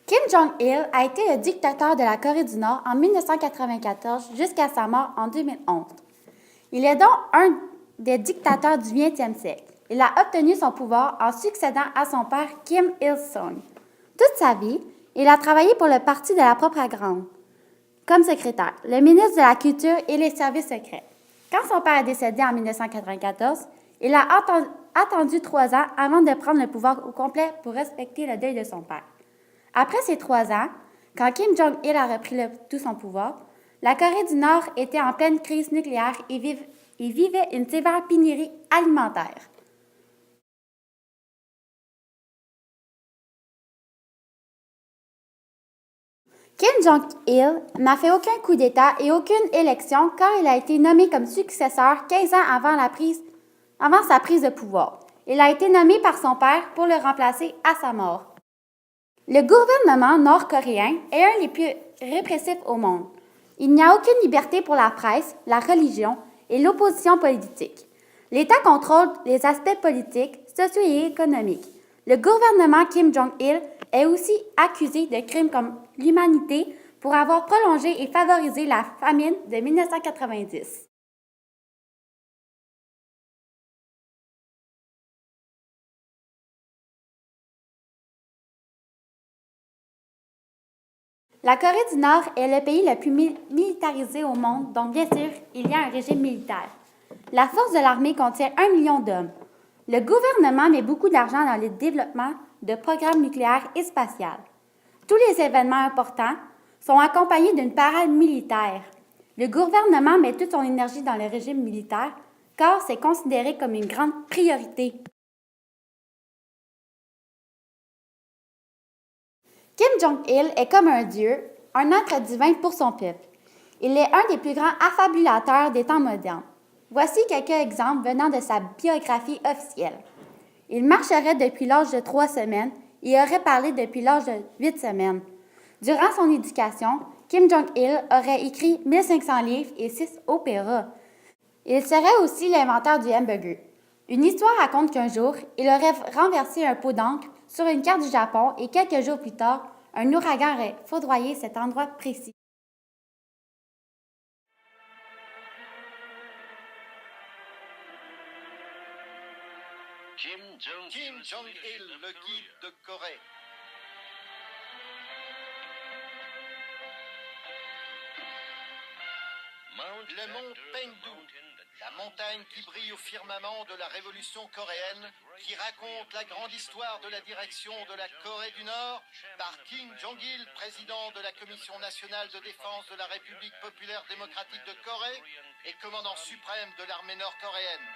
Kim Jong-il a été le dictateur de la Corée du Nord en 1994 jusqu'à sa mort en 2011. Il est donc un des dictateurs du 20e siècle. Il a obtenu son pouvoir en succédant à son père Kim Il-sung. Toute sa vie, il a travaillé pour le Parti de la propagande comme secrétaire, le ministre de la Culture et les services secrets. Quand son père est décédé en 1994, il a attendu 3 ans avant de prendre le pouvoir au complet pour respecter le deuil de son père. Après ces 3 ans, quand Kim Jong-il a repris tout son pouvoir, la Corée du Nord était en pleine crise nucléaire et vivait une sévère pénurie alimentaire. Kim Jong-il n'a fait aucun coup d'État et aucune élection car il a été nommé comme successeur 15 ans avant sa prise de pouvoir. Il a été nommé par son père pour le remplacer à sa mort. Le gouvernement nord-coréen est un des plus répressifs au monde. Il n'y a aucune liberté pour la presse, la religion et l'opposition politique. L'État contrôle les aspects politiques, sociaux et économiques. Le gouvernement Kim Jong-il est aussi accusé de crimes contre l'humanité pour avoir prolongé et favorisé la famine de 1990. La Corée du Nord est le pays le plus militarisé au monde, donc bien sûr, il y a un régime militaire. La force de l'armée contient 1 million d'hommes. Le gouvernement met beaucoup d'argent dans le développement de programmes nucléaires et spatials. Tous les événements importants sont accompagnés d'une parade militaire. Le gouvernement met toute son énergie dans le régime militaire car c'est considéré comme une grande priorité. Kim Jong-il est comme un dieu, un être divin pour son peuple. Il est un des plus grands affabulateurs des temps modernes. Voici quelques exemples venant de sa biographie officielle. Il marcherait depuis l'âge de 3 semaines et aurait parlé depuis l'âge de 8 semaines. Durant son éducation, Kim Jong-il aurait écrit 1500 livres et 6 opéras. Il serait aussi l'inventeur du hamburger. Une histoire raconte qu'un jour, il aurait renversé un pot d'encre sur une carte du Japon et quelques jours plus tard, un ouragan aurait foudroyé cet endroit précis. Kim Jong-il, le guide de Corée. Le mont Pengdu, la montagne qui brille au firmament de la révolution coréenne, qui raconte la grande histoire de la direction de la Corée du Nord par Kim Jong-il, président de la Commission nationale de défense de la République populaire démocratique de Corée et commandant suprême de l'armée nord-coréenne.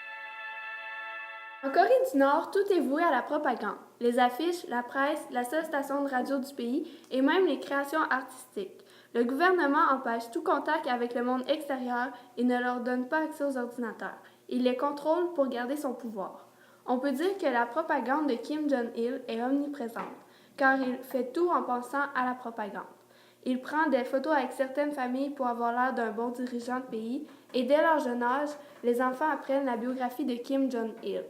En Corée du Nord, tout est voué à la propagande. Les affiches, la presse, la seule station de radio du pays et même les créations artistiques. Le gouvernement empêche tout contact avec le monde extérieur et ne leur donne pas accès aux ordinateurs. Il les contrôle pour garder son pouvoir. On peut dire que la propagande de Kim Jong-il est omniprésente, car il fait tout en pensant à la propagande. Il prend des photos avec certaines familles pour avoir l'air d'un bon dirigeant de pays et dès leur jeune âge, les enfants apprennent la biographie de Kim Jong-il.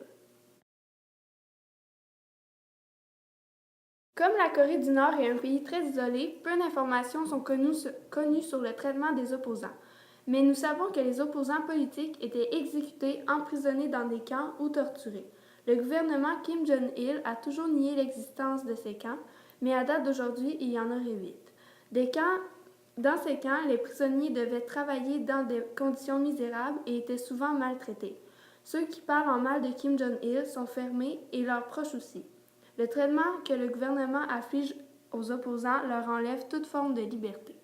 Comme la Corée du Nord est un pays très isolé, peu d'informations sont connues sur le traitement des opposants. Mais nous savons que les opposants politiques étaient exécutés, emprisonnés dans des camps ou torturés. Le gouvernement Kim Jong-il a toujours nié l'existence de ces camps, mais à date d'aujourd'hui, il y en aurait 8. Dans ces camps, les prisonniers devaient travailler dans des conditions misérables et étaient souvent maltraités. Ceux qui parlent en mal de Kim Jong-il sont fermés et leurs proches aussi. Le traitement que le gouvernement afflige aux opposants leur enlève toute forme de liberté.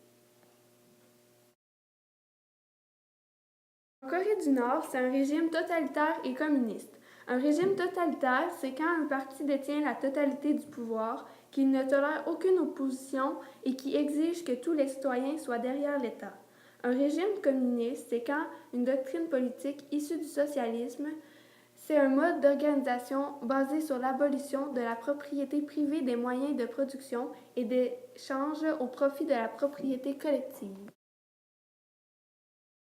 En Corée du Nord, c'est un régime totalitaire et communiste. Un régime totalitaire, c'est quand un parti détient la totalité du pouvoir, qu'il ne tolère aucune opposition et qui exige que tous les citoyens soient derrière l'État. Un régime communiste, c'est quand une doctrine politique issue du socialisme. C'est un mode d'organisation basé sur l'abolition de la propriété privée des moyens de production et d'échange au profit de la propriété collective.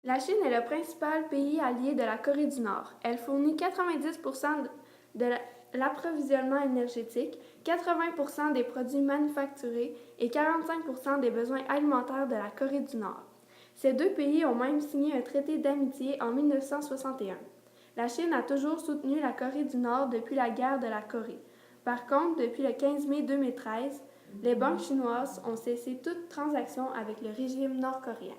La Chine est le principal pays allié de la Corée du Nord. Elle fournit 90% l'approvisionnement énergétique, 80% des produits manufacturés et 45% des besoins alimentaires de la Corée du Nord. Ces deux pays ont même signé un traité d'amitié en 1961. La Chine a toujours soutenu la Corée du Nord depuis la guerre de la Corée. Par contre, depuis le 15 mai 2013, les banques chinoises ont cessé toute transaction avec le régime nord-coréen.